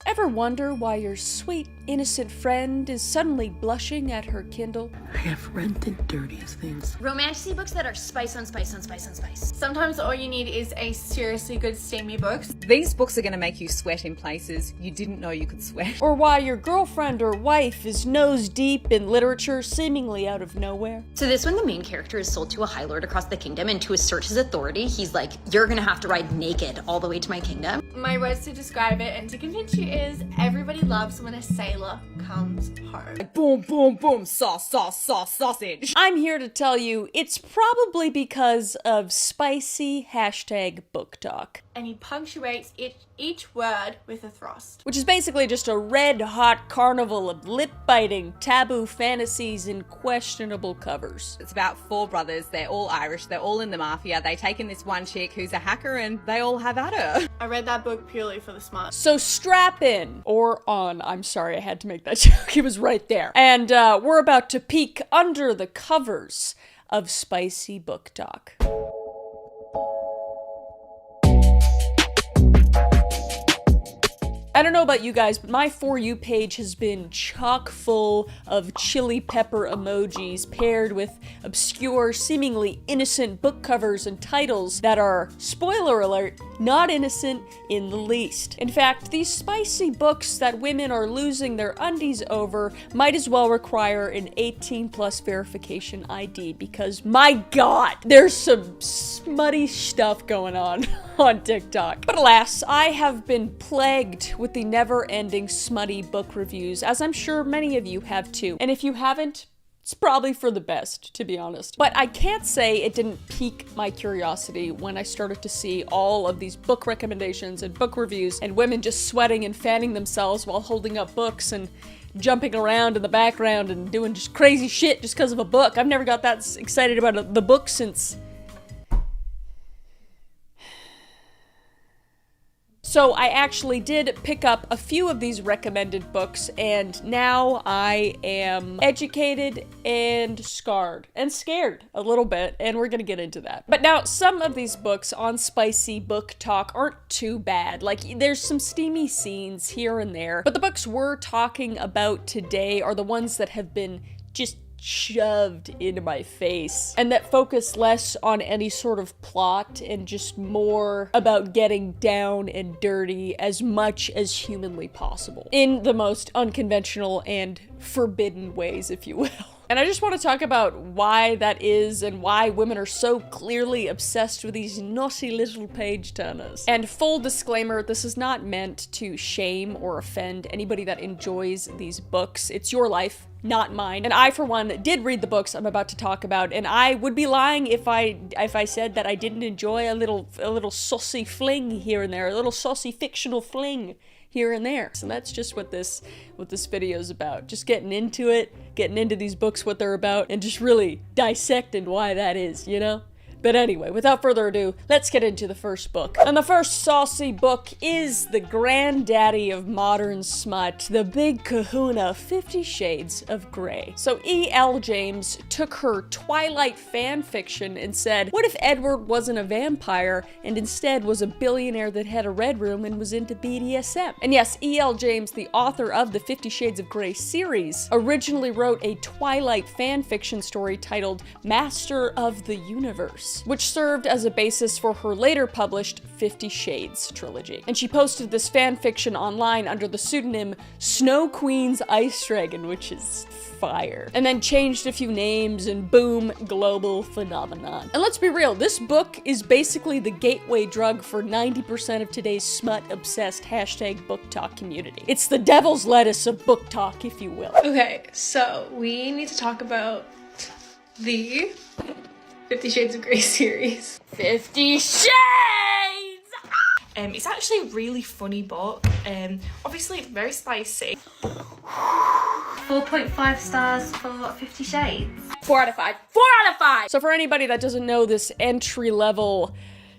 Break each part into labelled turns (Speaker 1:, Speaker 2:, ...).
Speaker 1: Ever wonder why your sweet, innocent friend is suddenly blushing at her Kindle?
Speaker 2: I have read the dirtiest things.
Speaker 3: Romantic books that are spice on spice on spice on spice.
Speaker 4: Sometimes all you need is a seriously good steamy book.
Speaker 5: These books are going to make you sweat in places you didn't know you could sweat.
Speaker 1: Or why your girlfriend or wife is nose deep in literature seemingly out of nowhere?
Speaker 3: So this when the main character is sold to a high lord across the kingdom, and to assert his authority, he's like, you're gonna have to ride naked all the way to my kingdom.
Speaker 4: My words to describe it and to convince you is everybody loves when a sailor comes home.
Speaker 5: Boom, boom, boom, sauce, sauce, sauce, sausage.
Speaker 1: I'm here to tell you it's probably because of spicy #BookTok.
Speaker 4: And he punctuates each word with a thrust.
Speaker 1: Which is basically just a red-hot carnival of lip-biting, taboo fantasies and questionable covers.
Speaker 5: It's about 4 brothers, they're all Irish, they're all in the mafia, they take in this one chick who's a hacker and they all have at her.
Speaker 4: I read that book purely for the smart.
Speaker 1: So strap in, or on, I'm sorry I had to make that joke, it was right there. And we're about to peek under the covers of spicy BookTok. I don't know about you guys, but my For You page has been chock full of chili pepper emojis paired with obscure, seemingly innocent book covers and titles that are, spoiler alert, not innocent in the least. In fact, these spicy books that women are losing their undies over might as well require an 18+ verification ID because, my god, there's some smutty stuff going on TikTok. But alas, I have been plagued with the never-ending smutty book reviews, as I'm sure many of you have too. And if you haven't, it's probably for the best, to be honest. But I can't say it didn't pique my curiosity when I started to see all of these book recommendations and book reviews and women just sweating and fanning themselves while holding up books and jumping around in the background and doing just crazy shit just because of a book. I've never got that excited about the book since... So I actually did pick up a few of these recommended books, and now I am educated and scarred and scared a little bit, and we're gonna get into that. But now some of these books on spicy BookTok aren't too bad. Like, there's some steamy scenes here and there, but the books we're talking about today are the ones that have been just shoved into my face and that focus less on any sort of plot and just more about getting down and dirty as much as humanly possible in the most unconventional and forbidden ways, if you will. And I just want to talk about why that is and why women are so clearly obsessed with these naughty little page turners. And full disclaimer, this is not meant to shame or offend anybody that enjoys these books. It's your life, not mine. And I, for one, did read the books I'm about to talk about, and I would be lying if I said that I didn't enjoy a little saucy fling here and there, a little saucy fictional fling here and there. So that's just what this video is about. Just getting into it, getting into these books, what they're about, and just really dissecting why that is, you know? But anyway, without further ado, let's get into the first book. And the first saucy book is the granddaddy of modern smut, the big kahuna 50 Shades of Grey. So E.L. James took her Twilight fan fiction and said, what if Edward wasn't a vampire and instead was a billionaire that had a red room and was into BDSM? And yes, E.L. James, the author of the 50 Shades of Grey series, originally wrote a Twilight fan fiction story titled Master of the Universe, which served as a basis for her later published 50 Shades trilogy. And she posted this fan fiction online under the pseudonym Snow Queen's Ice Dragon, which is fire. And then changed a few names and boom, global phenomenon. And let's be real, this book is basically the gateway drug for 90% of today's smut-obsessed #BookTok community. It's the devil's lettuce of BookTok, if you will.
Speaker 4: Okay, so we need to talk about the 50 Shades of Grey series.
Speaker 1: 50 Shades!
Speaker 4: It's actually a really funny book. Obviously very spicy.
Speaker 3: 4.5 stars for 50 Shades.
Speaker 1: 4 out of 5. 4 out of 5! So for anybody that doesn't know this entry-level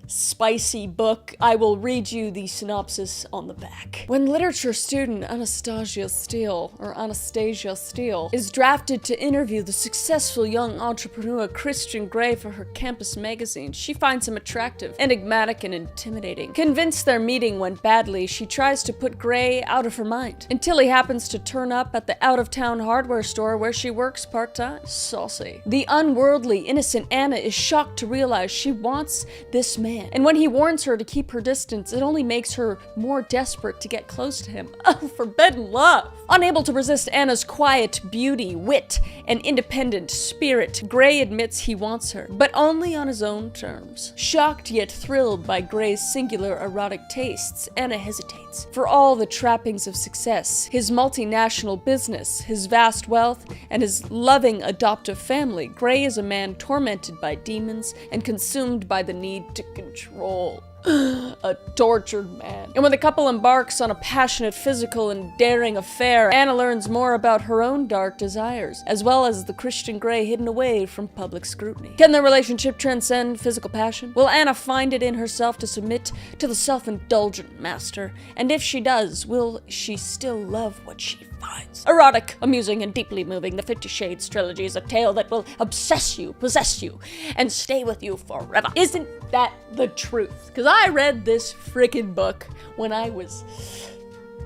Speaker 1: spicy book, I will read you the synopsis on the back. When literature student Anastasia Steele is drafted to interview the successful young entrepreneur Christian Grey for her campus magazine, she finds him attractive, enigmatic, and intimidating. Convinced their meeting went badly, she tries to put Grey out of her mind, until he happens to turn up at the out-of-town hardware store where she works part-time. Saucy. The unworldly, innocent Anna is shocked to realize she wants this man. And when he warns her to keep her distance, it only makes her more desperate to get close to him. Oh, forbidden love! Unable to resist Anna's quiet beauty, wit, and independent spirit, Grey admits he wants her, but only on his own terms. Shocked yet thrilled by Grey's singular erotic tastes, Anna hesitates. For all the trappings of success, his multinational business, his vast wealth, and his loving adoptive family, Grey is a man tormented by demons and consumed by the need to control. A tortured man. And when the couple embarks on a passionate physical and daring affair, Anna learns more about her own dark desires, as well as the Christian Grey hidden away from public scrutiny. Can their relationship transcend physical passion? Will Anna find it in herself to submit to the self-indulgent master? And if she does, will she still love what she finds? Erotic, amusing, and deeply moving, the 50 Shades trilogy is a tale that will obsess you, possess you, and stay with you forever. Isn't that the truth? Because I read this freaking book when I was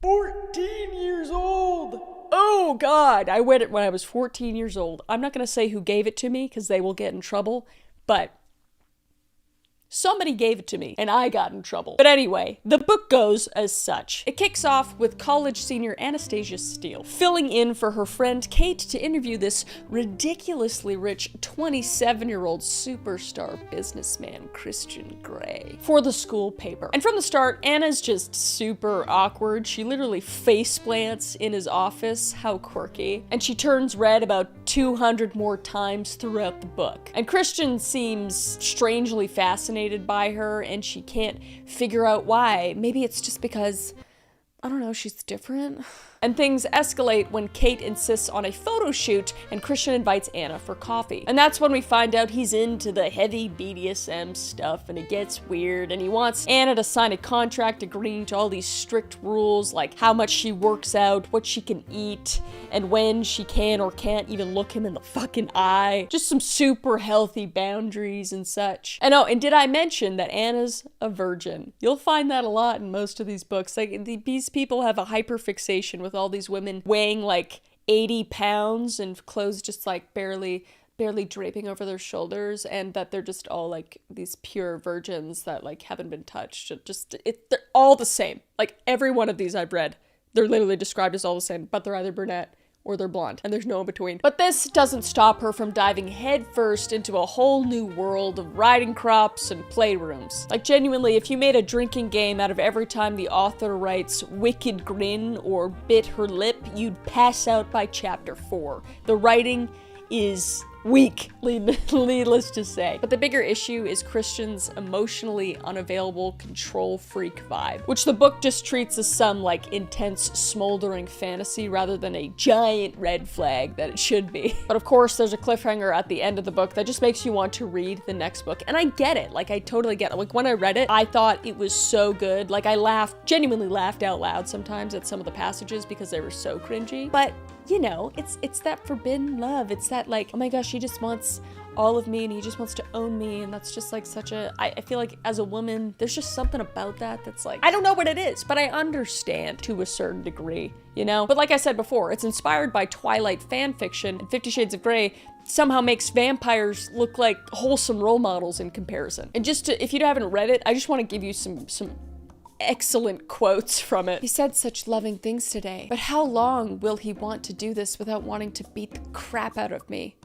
Speaker 1: 14 years old. Oh God, I read it when I was 14 years old. I'm not going to say who gave it to me because they will get in trouble, but somebody gave it to me, and I got in trouble. But anyway, the book goes as such. It kicks off with college senior Anastasia Steele filling in for her friend Kate to interview this ridiculously rich 27-year-old superstar businessman, Christian Grey, for the school paper. And from the start, Anna's just super awkward. She literally face plants in his office. How quirky. And she turns red about 200 more times throughout the book. And Christian seems strangely fascinated by her, and she can't figure out why. Maybe it's just because, I don't know, she's different. And things escalate when Kate insists on a photo shoot and Christian invites Anna for coffee. And that's when we find out he's into the heavy BDSM stuff, and it gets weird, and he wants Anna to sign a contract agreeing to all these strict rules, like how much she works out, what she can eat, and when she can or can't even look him in the fucking eye. Just some super healthy boundaries and such. And oh, and did I mention that Anna's a virgin? You'll find that a lot in most of these books. Like, these people have a hyperfixation with all these women weighing like 80 pounds and clothes just like barely draping over their shoulders, and that they're just all like these pure virgins that like haven't been touched. They're all the same. Like every one of these I've read, they're literally described as all the same, but they're either brunette or they're blonde, and there's no in between. But this doesn't stop her from diving headfirst into a whole new world of riding crops and playrooms. Like genuinely, if you made a drinking game out of every time the author writes wicked grin or bit her lip, you'd pass out by chapter 4. The writing is weak, needless to say. But the bigger issue is Christian's emotionally unavailable control freak vibe, which the book just treats as some like intense smoldering fantasy rather than a giant red flag that it should be. But of course there's a cliffhanger at the end of the book that just makes you want to read the next book. And I get it, like I totally get it. Like when I read it, I thought it was so good. Like I genuinely laughed out loud sometimes at some of the passages because they were so cringy. But you know, it's that forbidden love. It's that like, oh my gosh, he just wants all of me and he just wants to own me, and that's just like such a, I feel like as a woman, there's just something about that that's like, I don't know what it is, but I understand to a certain degree, you know? But like I said before, it's inspired by Twilight fan fiction, and 50 Shades of Grey somehow makes vampires look like wholesome role models in comparison. And just to, if you haven't read it, I just want to give you some excellent quotes from it. He said such loving things today, but how long will he want to do this without wanting to beat the crap out of me?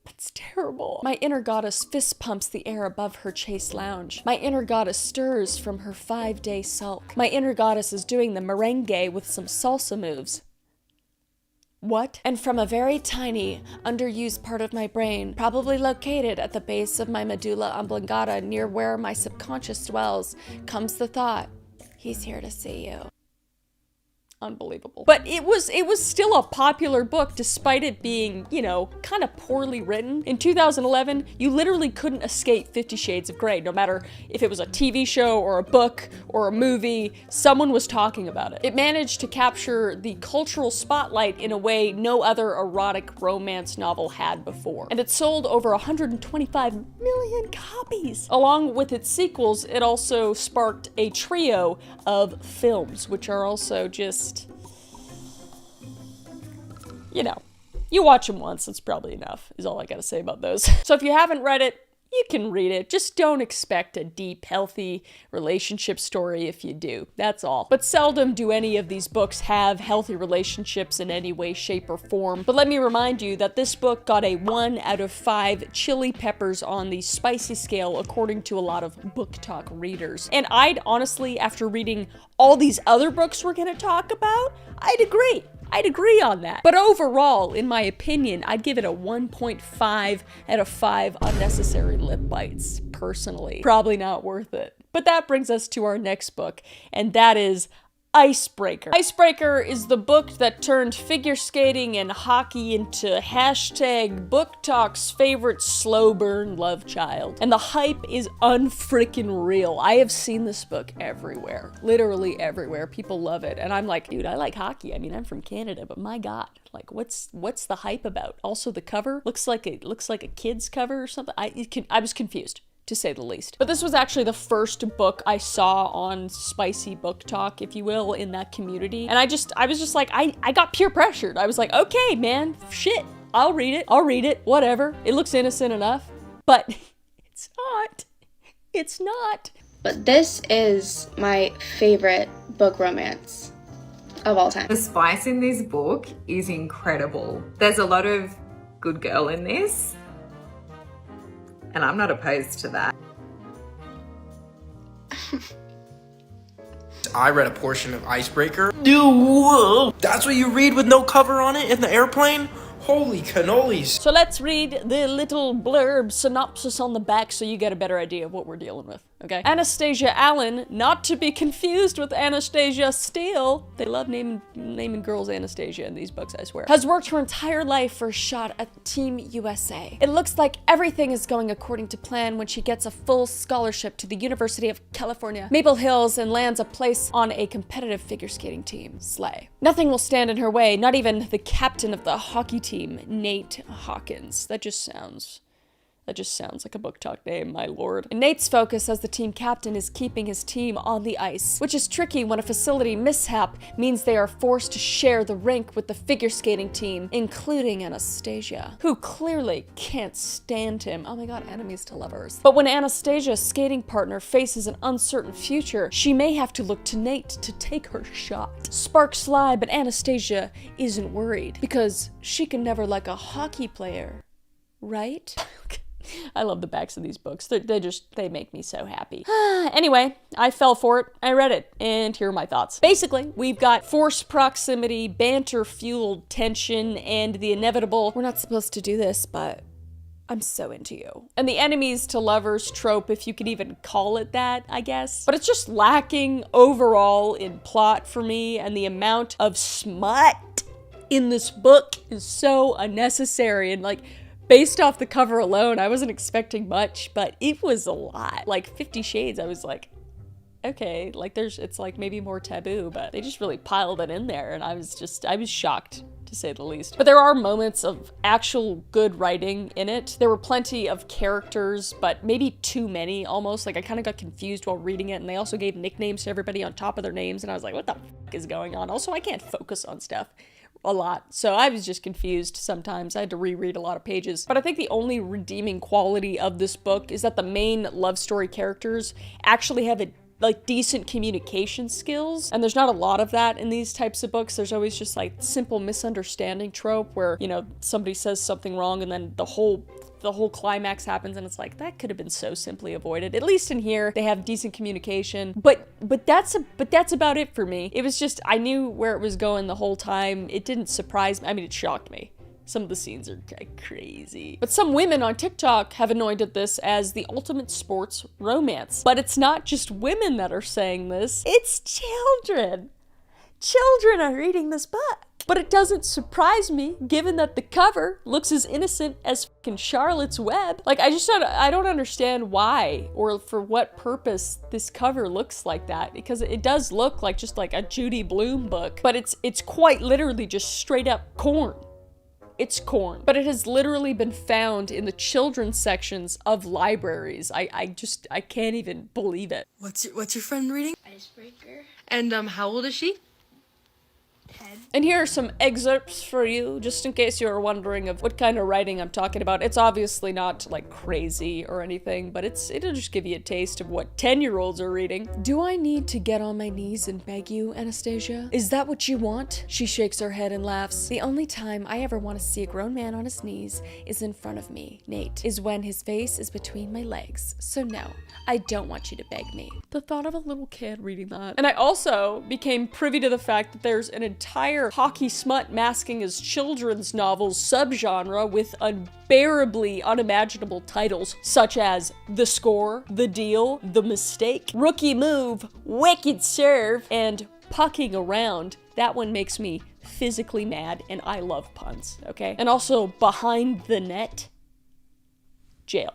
Speaker 1: That's terrible. My inner goddess fist pumps the air above her chaste lounge. My inner goddess stirs from her 5-day sulk. My inner goddess is doing the merengue with some salsa moves. What? And from a very tiny, underused part of my brain, probably located at the base of my medulla oblongata near where my subconscious dwells, comes the thought, he's here to see you. unbelievable. But it was still a popular book despite it being, you know, kind of poorly written. In 2011, you literally couldn't escape 50 Shades of Grey, no matter if it was a TV show or a book or a movie, someone was talking about it. It managed to capture the cultural spotlight in a way no other erotic romance novel had before. And it sold over 125 million copies. Along with its sequels, it also sparked a trio of films, which are also just, you know, you watch them once, it's probably enough, is all I gotta say about those. So if you haven't read it, you can read it. Just don't expect a deep, healthy relationship story if you do. That's all. But seldom do any of these books have healthy relationships in any way, shape, or form. But let me remind you that this book got a 1 out of 5 chili peppers on the spicy scale, according to a lot of BookTok readers. And I'd honestly, after reading all these other books we're gonna talk about, I'd agree on that. But overall, in my opinion, I'd give it a 1.5 out of 5 unnecessary lip bites, personally. Probably not worth it. But that brings us to our next book, and that is Icebreaker. Icebreaker is the book that turned figure skating and hockey into hashtag BookTok's favorite slow burn love child. And the hype is unfreaking real. I have seen this book everywhere. Literally everywhere. People love it. And I'm like, dude, I like hockey. I mean, I'm from Canada, but my God, like what's the hype about? Also the cover looks like a kid's cover or something. I was confused, to say the least. But this was actually the first book I saw on spicy book talk, if you will, in that community. And I was just like, I got peer pressured. I was like, okay, man, shit, I'll read it, whatever. It looks innocent enough, but it's not. It's not.
Speaker 6: But this is my favorite book romance of all time.
Speaker 7: The spice in this book is incredible. There's a lot of good girl in this, and I'm not opposed to that.
Speaker 8: I read a portion of Icebreaker. Dude, that's what you read with no cover on it in the airplane? Holy cannolis.
Speaker 1: So let's read the little blurb synopsis on the back so you get a better idea of what we're dealing with, okay? Anastasia Allen, not to be confused with Anastasia Steele. They love naming girls Anastasia in these books, I swear. Has worked her entire life for a shot at Team USA. It looks like everything is going according to plan when she gets a full scholarship to the University of California, Maple Hills, and lands a place on a competitive figure skating team. Slay. Nothing will stand in her way, not even the captain of the hockey team, Nate Hawkins. That just sounds like a book talk name, my lord. And Nate's focus as the team captain is keeping his team on the ice, which is tricky when a facility mishap means they are forced to share the rink with the figure skating team, including Anastasia, who clearly can't stand him. Oh my god, enemies to lovers. But when Anastasia's skating partner faces an uncertain future, she may have to look to Nate to take her shot. Sparks fly, but Anastasia isn't worried, because she can never like a hockey player, right? I love the backs of these books. They make me so happy. Anyway, I fell for it. I read it, and here are my thoughts. Basically, we've got forced proximity, banter-fueled tension, and the inevitable, we're not supposed to do this, but I'm so into you. And the enemies to lovers trope, if you could even call it that, I guess. But it's just lacking overall in plot for me, and the amount of smut in this book is so unnecessary, and like, based off the cover alone, I wasn't expecting much, but it was a lot. Like 50 Shades, I was like, okay, like it's like maybe more taboo, but they just really piled it in there, and I was shocked, to say the least. But there are moments of actual good writing in it. There were plenty of characters, but maybe too many almost. Like I kind of got confused while reading it, and they also gave nicknames to everybody on top of their names, and I was like, what the fuck is going on? Also, I can't focus on stuff a lot, so I was just confused sometimes. I had to reread a lot of pages. But I think the only redeeming quality of this book is that the main love story characters actually have decent communication skills, and there's not a lot of that in these types of books. There's always just like simple misunderstanding trope where, you know, somebody says something wrong and then the whole climax happens, and it's like, that could have been so simply avoided. At least in here, they have decent communication, but that's about it for me. It was just, I knew where it was going the whole time. It didn't surprise me. I mean, it shocked me. Some of the scenes are crazy. But some women on TikTok have anointed this as the ultimate sports romance. But it's not just women that are saying this, it's children. children are reading this book. But it doesn't surprise me, given that the cover looks as innocent as fucking Charlotte's Web. Like, I don't understand why or for what purpose this cover looks like that, because it does look like just like a Judy Blume book, but it's quite literally just straight up corn. It's corn. But it has literally been found in the children's sections of libraries. I can't even believe it.
Speaker 2: What's your friend reading?
Speaker 4: Icebreaker.
Speaker 2: And how old is she?
Speaker 1: And here are some excerpts for you, just in case you were wondering of what kind of writing I'm talking about. It's obviously not like crazy or anything, but it'll just give you a taste of what 10-year-olds are reading. Do I need to get on my knees and beg you, Anastasia? Is that what you want? She shakes her head and laughs. The only time I ever want to see a grown man on his knees is in front of me, Nate, is when his face is between my legs. So no, I don't want you to beg me. The thought of a little kid reading that. And I also became privy to the fact that there's an entire hockey smut masking as children's novels subgenre with unbearably unimaginable titles such as The Score, The Deal, The Mistake, Rookie Move, Wicked Serve, and Pucking Around. That one makes me physically mad, and I love puns, okay? And also Behind the Net, jail.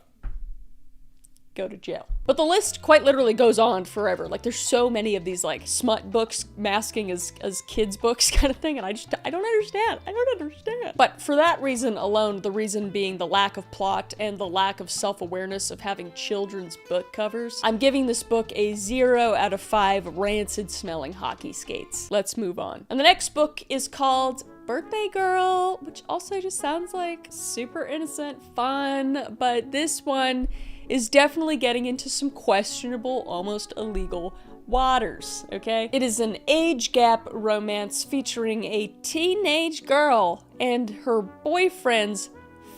Speaker 1: Go to jail. But the list quite literally goes on forever. Like, there's so many of these like smut books masking as kids books kind of thing, and I don't understand. I don't understand. But for that reason alone, the reason being the lack of plot and the lack of self-awareness of having children's book covers, I'm giving this book a 0 out of 5 rancid smelling hockey skates. Let's move on. And the next book is called Birthday Girl, which also just sounds like super innocent fun, but this one is definitely getting into some questionable, almost illegal waters, okay? It is an age gap romance featuring a teenage girl and her boyfriend's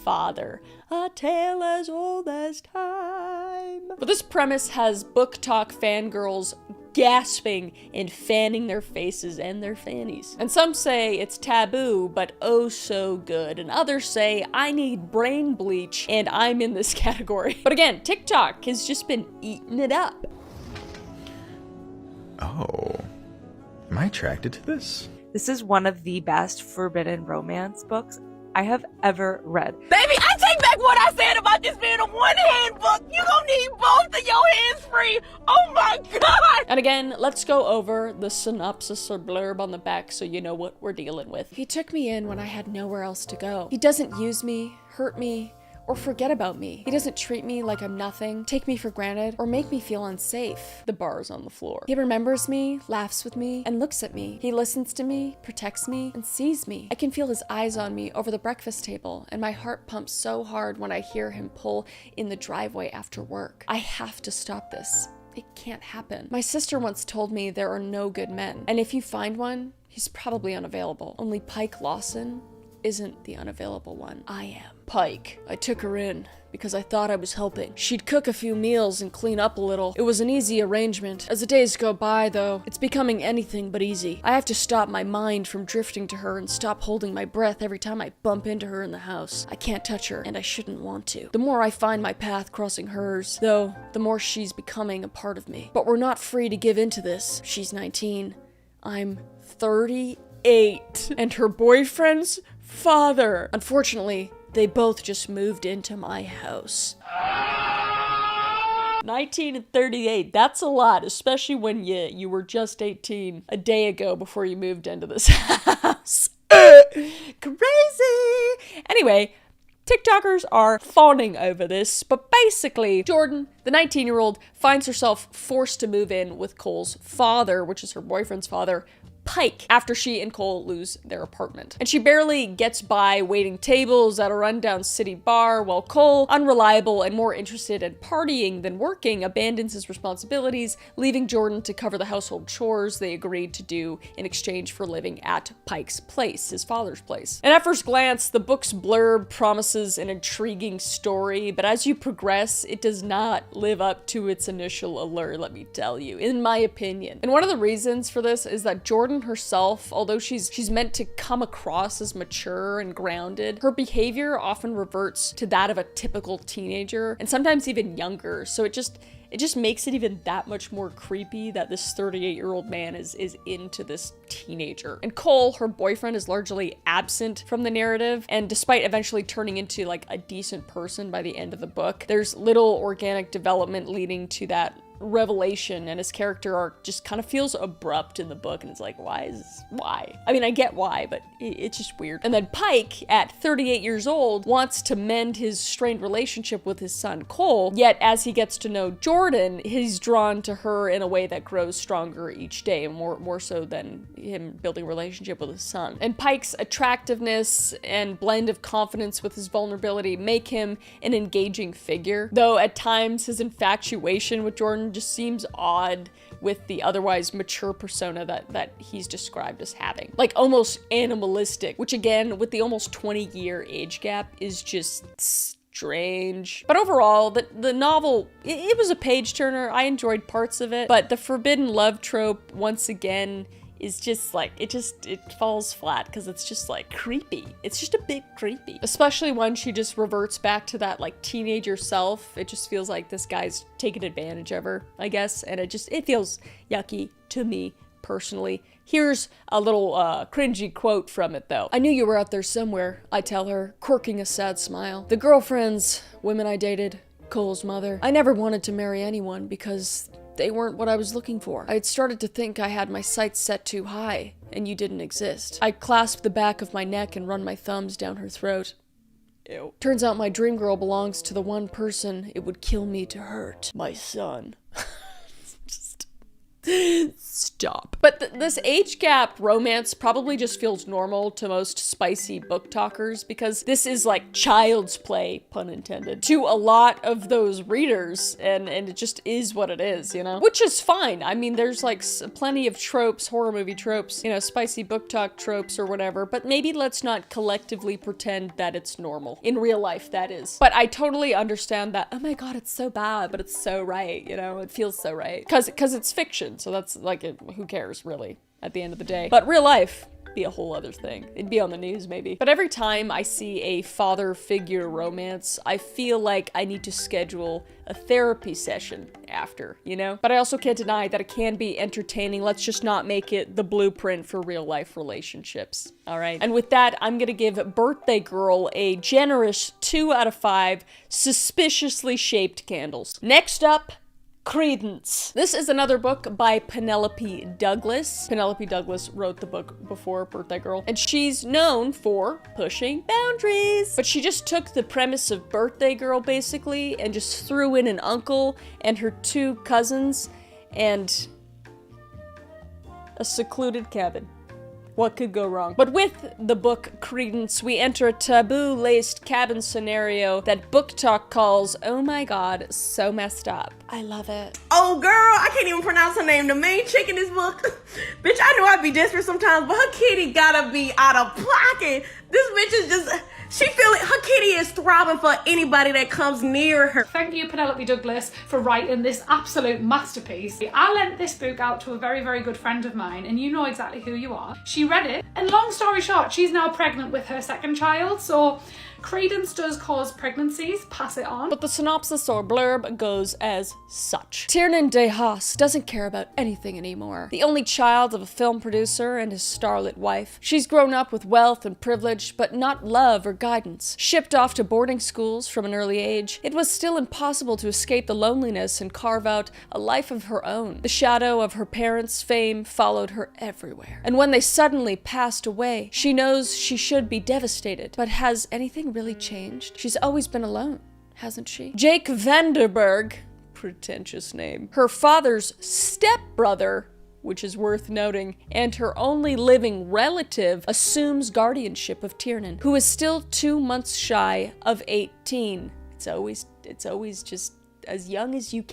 Speaker 1: father. A tale as old as time. But this premise has BookTok fangirls gasping and fanning their faces and their fannies. And some say it's taboo, but oh so good. And others say I need brain bleach, and I'm in this category. But again, TikTok has just been eating it up.
Speaker 9: Oh, am I attracted to this?
Speaker 10: This is one of the best forbidden romance books I have ever read.
Speaker 5: Baby, I take back what I said about this being a one-hand book. You gonna need both of your hands free. Oh my God.
Speaker 1: And again, let's go over the synopsis or blurb on the back so you know what we're dealing with. He took me in when I had nowhere else to go. He doesn't use me, hurt me, or forget about me. He doesn't treat me like I'm nothing, take me for granted, or make me feel unsafe. The bar's on the floor. He remembers me, laughs with me, and looks at me. He listens to me, protects me, and sees me. I can feel his eyes on me over the breakfast table, and my heart pumps so hard when I hear him pull in the driveway after work. I have to stop this. It can't happen. My sister once told me there are no good men, and if you find one, he's probably unavailable. Only Pike Lawson isn't the unavailable one. I am. Pike. I took her in because I thought I was helping. She'd cook a few meals and clean up a little. It was an easy arrangement. As the days go by, though, it's becoming anything but easy. I have to stop my mind from drifting to her and stop holding my breath every time I bump into her in the house. I can't touch her, and I shouldn't want to. The more I find my path crossing hers, though, the more she's becoming a part of me. But we're not free to give in to this. She's 19. I'm 38. And her boyfriend's father. Unfortunately, they both just moved into my house. 19 and 38, that's a lot, especially when you were just 18 a day ago before you moved into this house. Crazy! Anyway, TikTokers are fawning over this, but basically, Jordan, the 19-year-old, finds herself forced to move in with Cole's father, which is her boyfriend's father, Pike, after she and Cole lose their apartment. And she barely gets by waiting tables at a rundown city bar while Cole, unreliable and more interested in partying than working, abandons his responsibilities, leaving Jordan to cover the household chores they agreed to do in exchange for living at Pike's place, his father's place. And at first glance, the book's blurb promises an intriguing story, but as you progress, it does not live up to its initial allure, let me tell you, in my opinion. And one of the reasons for this is that Jordan Jordan herself, although she's meant to come across as mature and grounded, her behavior often reverts to that of a typical teenager, and sometimes even younger, so it just makes it even that much more creepy that this 38-year-old man is into this teenager. And Cole, her boyfriend, is largely absent from the narrative, and despite eventually turning into like a decent person by the end of the book, there's little organic development leading to that revelation, and his character arc just kind of feels abrupt in the book, and it's like, why? I mean, I get why, but it's just weird. And then Pike, at 38 years old, wants to mend his strained relationship with his son Cole, yet as he gets to know Jordan, he's drawn to her in a way that grows stronger each day, more so than him building a relationship with his son. And Pike's attractiveness and blend of confidence with his vulnerability make him an engaging figure, though at times his infatuation with Jordan just seems odd with the otherwise mature persona that he's described as having. Like almost animalistic, which again, with the almost 20-year age gap, is just strange. But overall, the novel, it was a page turner. I enjoyed parts of it, but the forbidden love trope, once again, is just like, it falls flat because it's just like creepy. It's just a bit creepy. Especially when she just reverts back to that like teenager self. It just feels like this guy's taking advantage of her, I guess. And it feels yucky to me personally. Here's a little cringy quote from it though. "I knew you were out there somewhere," I tell her, quirking a sad smile. "The girlfriends, women I dated, Cole's mother. I never wanted to marry anyone because they weren't what I was looking for. I had started to think I had my sights set too high, and you didn't exist. I clasped the back of my neck and run my thumbs down her throat. Ew. Turns out my dream girl belongs to the one person it would kill me to hurt. My son." Just stop. But this age gap romance probably just feels normal to most spicy book talkers because this is like child's play, pun intended, to a lot of those readers, and it just is what it is, you know? Which is fine. I mean, there's like plenty of tropes, horror movie tropes, you know, spicy book talk tropes or whatever, but maybe let's not collectively pretend that it's normal. In real life, that is. But I totally understand that, oh my god, it's so bad, but it's so right, you know? It feels so right. Because it's fiction, so that's like, who cares, really, at the end of the day. But real life, be a whole other thing. It'd be on the news, maybe. But every time I see a father figure romance, I feel like I need to schedule a therapy session after, you know? But I also can't deny that it can be entertaining. Let's just not make it the blueprint for real life relationships, all right? And with that, I'm gonna give Birthday Girl a generous 2 out of 5 suspiciously shaped candles. Next up, Credence. This is another book by Penelope Douglas. Penelope Douglas wrote the book before Birthday Girl, and she's known for pushing boundaries. But she just took the premise of Birthday Girl, basically, and just threw in an uncle and her 2 cousins and a secluded cabin. What could go wrong? But with the book Credence, we enter a taboo-laced cabin scenario that BookTok calls, oh my god, so messed up. I love it.
Speaker 5: Oh girl, I can't even pronounce her name. The main chick in this book. Bitch, I know I'd be desperate sometimes, but her kitty gotta be out of pocket. This bitch is just, she feel it. Her kitty is throbbing for anybody that comes near her.
Speaker 11: Thank you, Penelope Douglas, for writing this absolute masterpiece. I lent this book out to a very, very good friend of mine, and you know exactly who you are. She read it, and long story short, she's now pregnant with her 2nd child, so Credence does cause pregnancies, pass it on.
Speaker 1: But the synopsis or blurb goes as such. Tiernan de Haas doesn't care about anything anymore. The only child of a film producer and his starlit wife, she's grown up with wealth and privilege, but not love or guidance. Shipped off to boarding schools from an early age, it was still impossible to escape the loneliness and carve out a life of her own. The shadow of her parents' fame followed her everywhere. And when they suddenly passed away, she knows she should be devastated. But has anything really changed? She's always been alone, hasn't she? Jake Vanderberg, pretentious name, her father's stepbrother, which is worth noting, and her only living relative assumes guardianship of Tiernan, who is still 2 months shy of 18. It's always just as young as you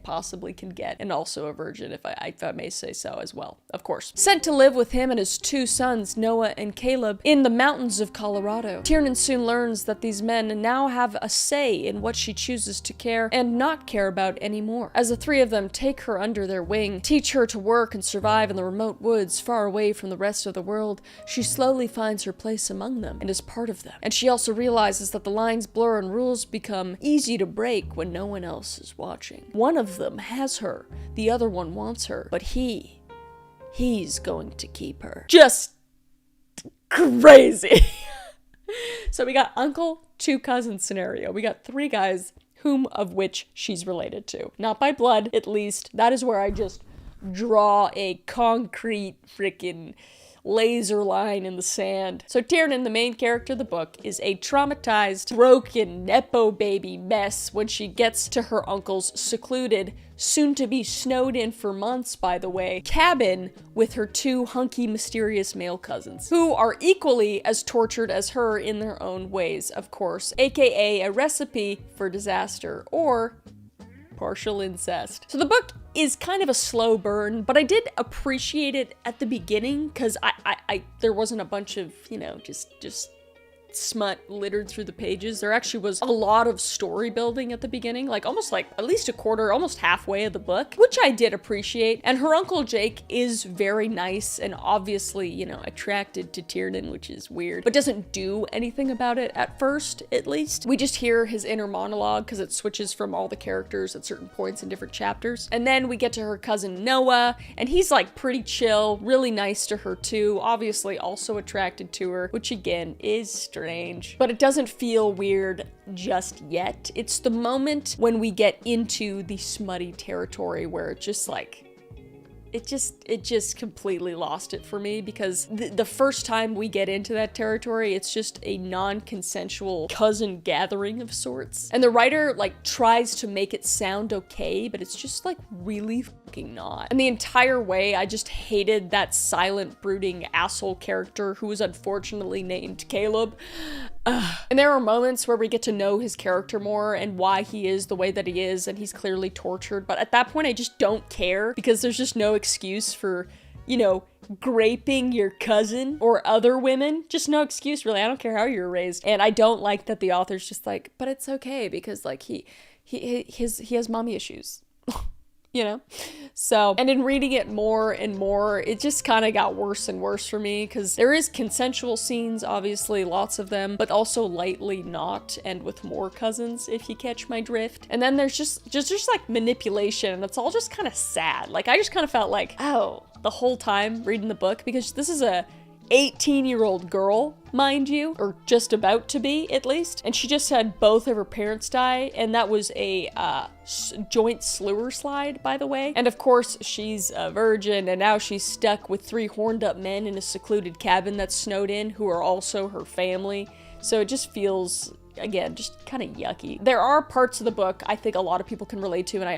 Speaker 1: possibly can get, and also a virgin, if I may say so as well, of course. Sent to live with him and his 2 sons, Noah and Caleb, in the mountains of Colorado. Tiernan soon learns that these men now have a say in what she chooses to care and not care about anymore. As the 3 of them take her under their wing, teach her to work and survive in the remote woods far away from the rest of the world, she slowly finds her place among them and is part of them. And she also realizes that the lines blur and rules become easy to break when no one else is watching. One of them has her, the other one wants her, but he's going to keep her. Just crazy. So we got uncle, 2 cousins scenario. We got 3 guys, whom of which she's related to. Not by blood, at least. That is where I just draw a concrete freaking laser line in the sand. So Tiernan, the main character of the book, is a traumatized, broken, nepo baby mess when she gets to her uncle's secluded, soon-to-be snowed-in for months, by the way, cabin with her 2 hunky, mysterious male cousins, who are equally as tortured as her in their own ways, of course, aka a recipe for disaster, or partial incest. So the book is kind of a slow burn, but I did appreciate it at the beginning because there wasn't a bunch of, you know, just smut littered through the pages. There actually was a lot of story building at the beginning, like almost like at least a quarter, almost halfway of the book, which I did appreciate. And her Uncle Jake is very nice and obviously, you know, attracted to Tiernan, which is weird, but doesn't do anything about it at first, at least. We just hear his inner monologue because it switches from all the characters at certain points in different chapters. And then we get to her cousin Noah, and he's like pretty chill, really nice to her too, obviously also attracted to her, which again is strange. But it doesn't feel weird just yet. It's the moment when we get into the smutty territory where it just like, it just completely lost it for me, because the first time we get into that territory, it's just a non-consensual cousin gathering of sorts. And the writer like tries to make it sound okay, but it's just like really fucking not. And the entire way, I just hated that silent, brooding asshole character who was unfortunately named Caleb. And there are moments where we get to know his character more and why he is the way that he is, and he's clearly tortured, but at that point I just don't care, because there's just no excuse for, you know, graping your cousin or other women. Just no excuse, really. I don't care how you were raised. And I don't like that the author's just like, but it's okay because like he has mommy issues. You know? So, and in reading it more and more, it just kind of got worse and worse for me, because there is consensual scenes, obviously, lots of them, but also lightly not, and with more cousins, if you catch my drift. And then there's just like manipulation, and it's all just kind of sad. Like, I just kind of felt like, oh, the whole time reading the book, because this is a 18-year-old girl, mind you, or just about to be, at least. And she just had both of her parents die, and that was a joint slewer slide, by the way. And of course, she's a virgin, and now she's stuck with 3 horned-up men in a secluded cabin that's snowed in, who are also her family. So it just feels, again, just kind of yucky. There are parts of the book I think a lot of people can relate to, and I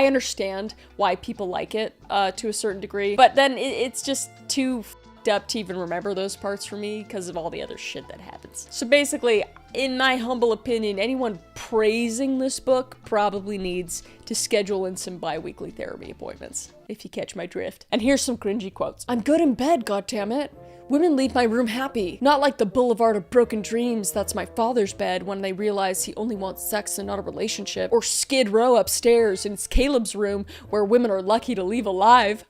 Speaker 1: understand why people like it to a certain degree, but then it's just too up to even remember those parts for me because of all the other shit that happens. So basically, in my humble opinion, anyone praising this book probably needs to schedule in some bi-weekly therapy appointments, if you catch my drift. And here's some cringy quotes. "I'm good in bed, goddammit. Women leave my room happy. Not like the boulevard of broken dreams that's my father's bed when they realize he only wants sex and not a relationship. Or Skid Row upstairs in Caleb's room where women are lucky to leave alive."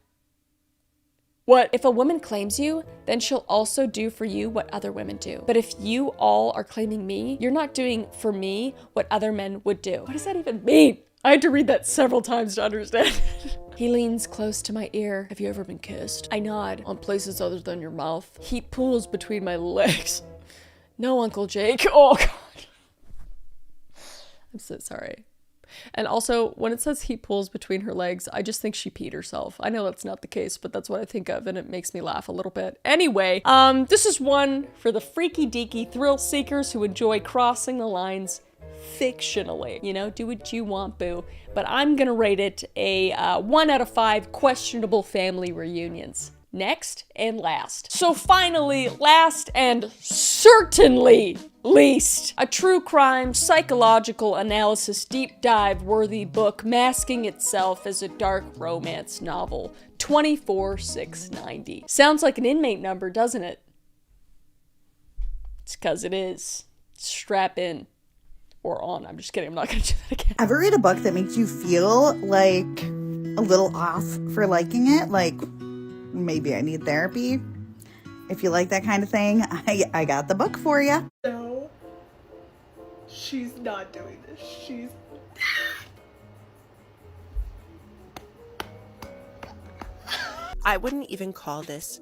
Speaker 1: What? "If a woman claims you, then she'll also do for you what other women do. But if you all are claiming me, you're not doing for me what other men would do." What does that even mean? I had to read that several times to understand. "He leans close to my ear. Have you ever been kissed? I nod on places other than your mouth. Heat pools between my legs. No, Uncle Jake." Oh, God. I'm so sorry. And also, when it says heat pools between her legs, I just think she peed herself. I know that's not the case, but that's what I think of, and it makes me laugh a little bit. Anyway, this is one for the freaky deaky thrill seekers who enjoy crossing the lines fictionally. You know, do what you want, boo. But I'm gonna rate it a 1 out of 5 questionable family reunions. Next and last. So finally, last and certainly least, a true crime psychological analysis deep dive worthy book masking itself as a dark romance novel. 24,690. Sounds like an inmate number, doesn't it? It's 'cause it is. Strap in. Or on. I'm just kidding. I'm not gonna do that again.
Speaker 12: Ever read a book that makes you feel like a little off for liking it? Like, maybe I need therapy? If you like that kind of thing, I got the book for you.
Speaker 5: No, she's not doing this. She's... I wouldn't even call this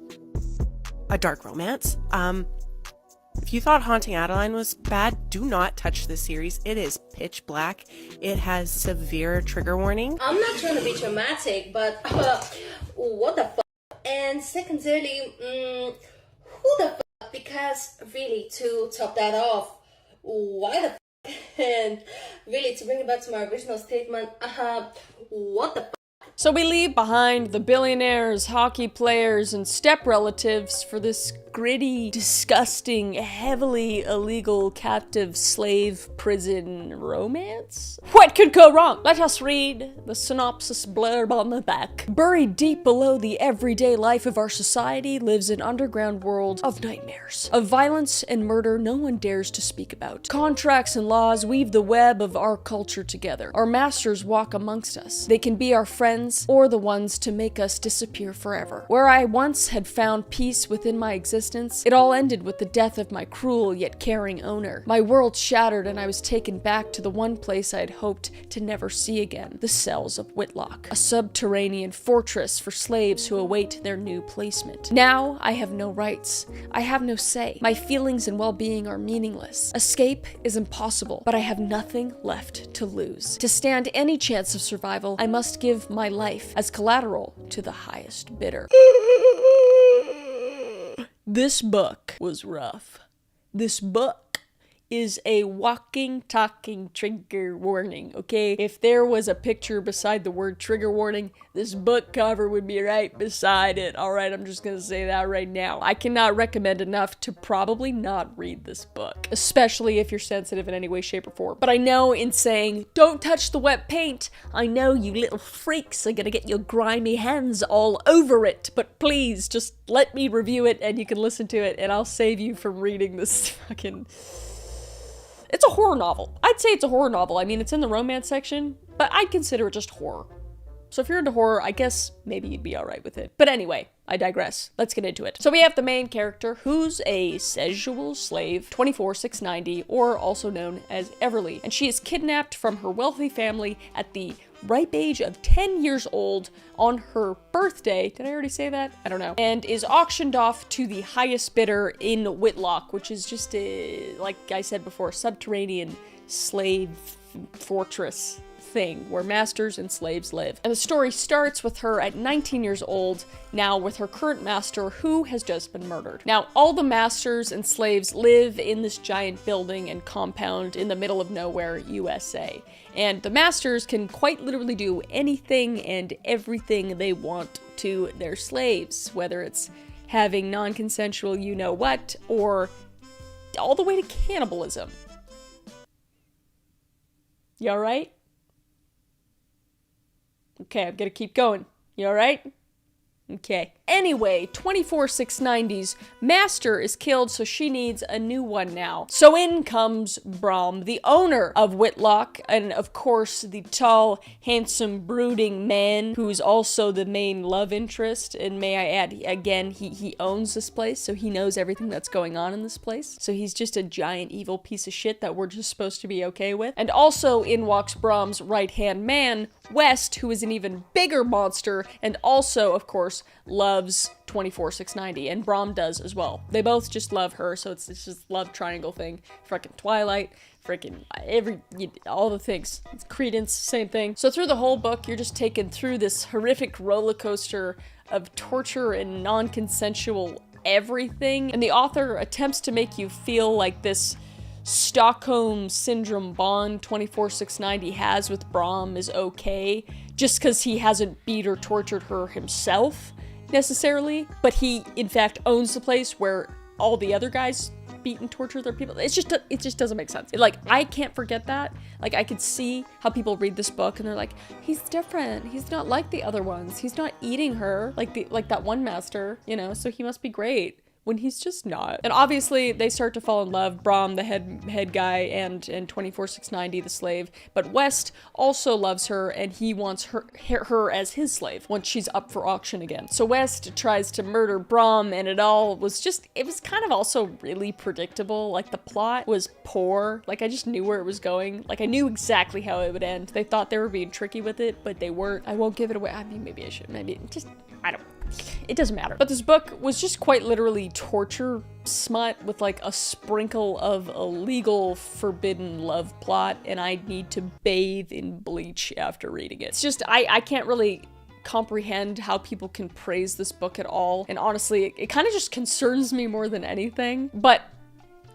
Speaker 5: a dark romance. If you thought Haunting Adeline was bad, do not touch this series. It is pitch black. It has severe trigger warning.
Speaker 13: I'm not trying to be dramatic, but what the fuck? And secondarily, who the fuck? Because really, to top that off, why the fuck? And really, to bring it back to my original statement, what the fuck?
Speaker 1: So we leave behind the billionaires, hockey players, and step relatives for this gritty, disgusting, heavily illegal captive slave prison romance? What could go wrong? Let us read the synopsis blurb on the back. Buried deep below the everyday life of our society lives an underground world of nightmares, of violence and murder no one dares to speak about. Contracts and laws weave the web of our culture together. Our masters walk amongst us. They can be our friends or the ones to make us disappear forever. Where I once had found peace within my existence, it all ended with the death of my cruel yet caring owner. My world shattered and I was taken back to the one place I had hoped to never see again, the cells of Whitlock, a subterranean fortress for slaves who await their new placement. Now I have no rights. I have no say. My feelings and well-being are meaningless. Escape is impossible, but I have nothing left to lose. To stand any chance of survival, I must give my life as collateral to the highest bidder. This book was rough. This book is a walking, talking trigger warning, okay? If there was a picture beside the word trigger warning, this book cover would be right beside it. Alright, I'm just gonna say that right now. I cannot recommend enough to probably not read this book, especially if you're sensitive in any way, shape, or form. But I know in saying, don't touch the wet paint, I know you little freaks are gonna get your grimy hands all over it, but please, just let me review it and you can listen to it and I'll save you from reading this fucking... It's a horror novel. I'd say it's a horror novel. I mean, it's in the romance section, but I'd consider it just horror. So if you're into horror, I guess maybe you'd be alright with it. But anyway, I digress. Let's get into it. So we have the main character, who's a sexual slave, 24,690, or also known as Everly. And she is kidnapped from her wealthy family at the ripe age of 10 years old on her birthday. Did I already say that? I don't know. And is auctioned off to the highest bidder in Whitlock, which is just a, like I said before, subterranean slave fortress thing where masters and slaves live. And the story starts with her at 19 years old, now with her current master who has just been murdered. Now, all the masters and slaves live in this giant building and compound in the middle of nowhere, USA. And the masters can quite literally do anything and everything they want to their slaves, whether it's having non-consensual you-know-what, or all the way to cannibalism. You alright? Okay, I'm gonna keep going. You alright? Okay. Anyway, 24,690's master is killed, so she needs a new one now. So in comes Brom, the owner of Whitlock, and of course the tall, handsome, brooding man who's also the main love interest. And may I add, again, he owns this place, so he knows everything that's going on in this place. So he's just a giant evil piece of shit that we're just supposed to be okay with. And also in walks Brom's right-hand man, West, who is an even bigger monster, and also, of course, loves 24,690, and Brom does as well. They both just love her, so it's just love triangle thing. Frickin' Twilight, frickin' all the things. It's Credence, same thing. So through the whole book, you're just taken through this horrific roller coaster of torture and non-consensual everything, and the author attempts to make you feel like this Stockholm Syndrome bond 24,690 has with Brom is okay, just because he hasn't beat or tortured her himself. necessarily, but he in fact owns the place where all the other guys beat and torture their people. It just doesn't make sense. Like, I can't forget that. Like, I could see how people read this book and they're like, he's different. He's not like the other ones. He's not eating her like that one master, you know, so he must be great. When he's just not. And obviously they start to fall in love, Brom, the head guy, and 24/690, the slave. But West also loves her, and he wants her as his slave once she's up for auction again. So West tries to murder Brom, and it was kind of also really predictable. Like, the plot was poor. Like, I just knew where it was going. Like, I knew exactly how it would end. They thought they were being tricky with it, but they weren't. I won't give it away. I mean, maybe I should. Maybe just, I don't. It doesn't matter. But this book was just quite literally torture smut with like a sprinkle of illegal forbidden love plot, and I need to bathe in bleach after reading it. It's just, I can't really comprehend how people can praise this book at all, and honestly, it kind of just concerns me more than anything. But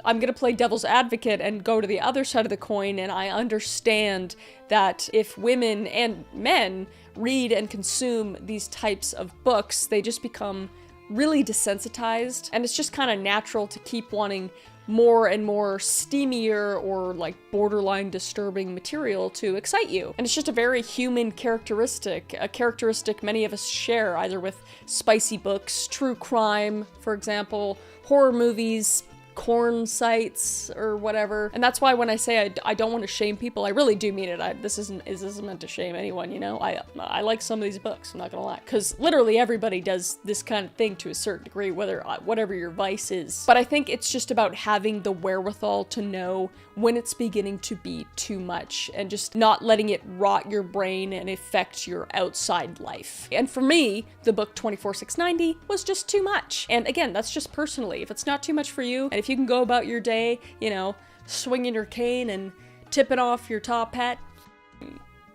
Speaker 1: I'm gonna play devil's advocate and go to the other side of the coin, and I understand that if women and men read and consume these types of books, they just become really desensitized, and it's just kind of natural to keep wanting more and more steamier or like borderline disturbing material to excite you. And it's just a very human characteristic, a characteristic many of us share, either with spicy books, true crime, for example, horror movies, corn sites, or whatever. And that's why when I say I don't want to shame people, I really do mean it. This isn't meant to shame anyone, you know? I like some of these books, I'm not gonna lie. Because literally everybody does this kind of thing to a certain degree, whatever your vice is. But I think it's just about having the wherewithal to know when it's beginning to be too much, and just not letting it rot your brain and affect your outside life. And for me, the book 24/690 was just too much. And again, that's just personally. If it's not too much for you, and if you can go about your day, you know, swinging your cane and tipping off your top hat,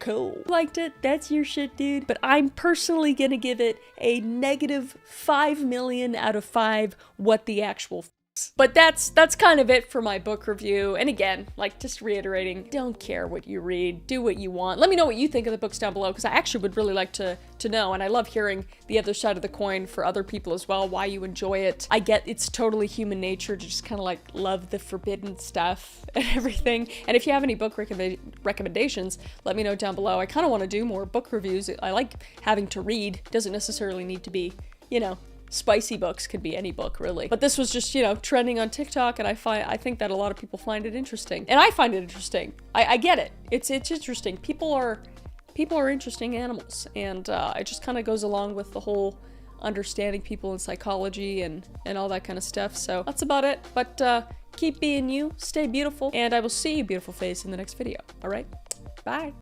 Speaker 1: cool. Liked it, that's your shit, dude. But I'm personally gonna give it a -5 million out of 5 what the actual f***. But that's kind of it for my book review. And again, like, just reiterating, don't care what you read, do what you want. Let me know what you think of the books down below, because I actually would really like to know, and I love hearing the other side of the coin for other people as well, why you enjoy it. I get it's totally human nature to just kind of like love the forbidden stuff and everything. And if you have any book recommendations, let me know down below. I kind of want to do more book reviews. I like having to read. It doesn't necessarily need to be, you know, spicy books, could be any book, really. But this was just, you know, trending on TikTok, and I think that a lot of people find it interesting. And I find it interesting. I get it. It's interesting. People are interesting animals, and it just kind of goes along with the whole understanding people in psychology and all that kind of stuff. So that's about it. But keep being you, stay beautiful, and I will see you, beautiful face, in the next video. All right? Bye.